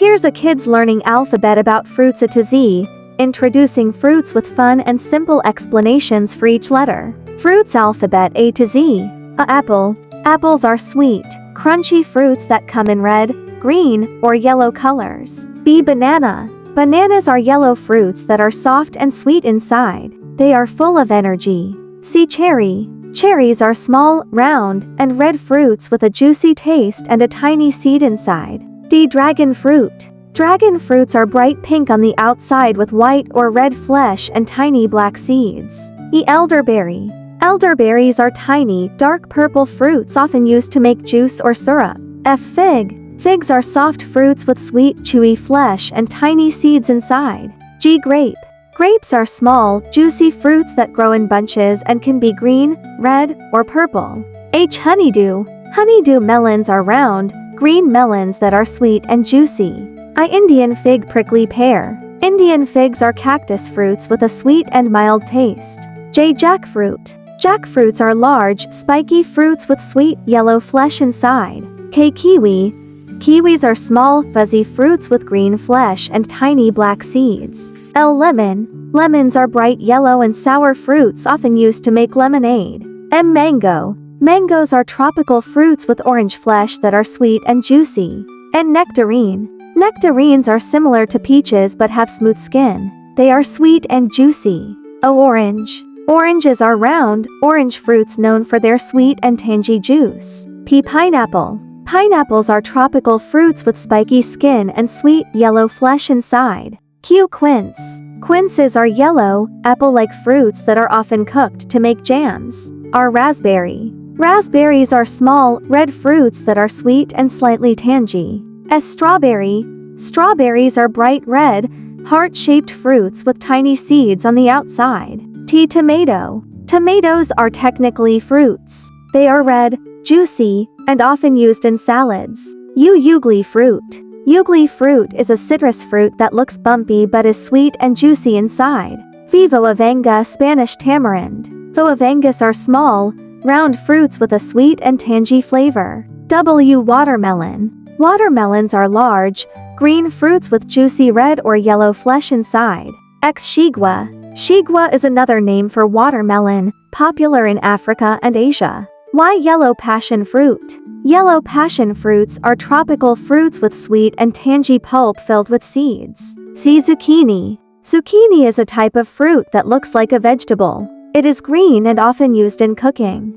Here's a kid's learning alphabet about fruits A to Z, introducing fruits with fun and simple explanations for each letter. Fruits alphabet A to Z. A. Apple. Apples are sweet, crunchy fruits that come in red, green, or yellow colors. B. Banana. Bananas are yellow fruits that are soft and sweet inside. They are full of energy. C. Cherry. Cherries are small, round, and red fruits with a juicy taste and a tiny seed inside. D. Dragon fruit. Dragon fruits are bright pink on the outside with white or red flesh and tiny black seeds. E. Elderberry. Elderberries are tiny, dark purple fruits often used to make juice or syrup. F. Fig. Figs are soft fruits with sweet, chewy flesh and tiny seeds inside. G. Grape. Grapes are small, juicy fruits that grow in bunches and can be green, red, or purple. H. Honeydew. Honeydew melons are round, green melons that are sweet and juicy. I. Indian fig. Prickly pear. Indian figs are cactus fruits with a sweet and mild taste. J. Jackfruit. Jackfruits are large, spiky fruits with sweet, yellow flesh inside. K. Kiwi. Kiwis are small, fuzzy fruits with green flesh and tiny black seeds. L. Lemon. Lemons are bright yellow and sour fruits often used to make lemonade. M. Mango. Mangoes are tropical fruits with orange flesh that are sweet and juicy. N. Nectarine. Nectarines are similar to peaches but have smooth skin. They are sweet and juicy. O. Orange. Oranges are round, orange fruits known for their sweet and tangy juice. P. Pineapple. Pineapples are tropical fruits with spiky skin and sweet, yellow flesh inside. Q. Quince. Quinces are yellow, apple-like fruits that are often cooked to make jams. R. Raspberry. Raspberries are small, red fruits that are sweet and slightly tangy. S. Strawberry. Strawberries are bright red, heart-shaped fruits with tiny seeds on the outside. T. Tomato. Tomatoes are technically fruits. They are red, juicy, and often used in salads. U. Ugly fruit. Ugly fruit is a citrus fruit that looks bumpy but is sweet and juicy inside. V. Voavanga. Spanish tamarind. Voavangas are small, round fruits with a sweet and tangy flavor. W. Watermelon. Watermelons are large, green fruits with juicy red or yellow flesh inside. X. Shigua. Shigua is another name for watermelon, popular in Africa and Asia. Y. Yellow passion fruit. Yellow passion fruits are tropical fruits with sweet and tangy pulp filled with seeds. C. Zucchini. Zucchini is a type of fruit that looks like a vegetable. It is green and often used in cooking.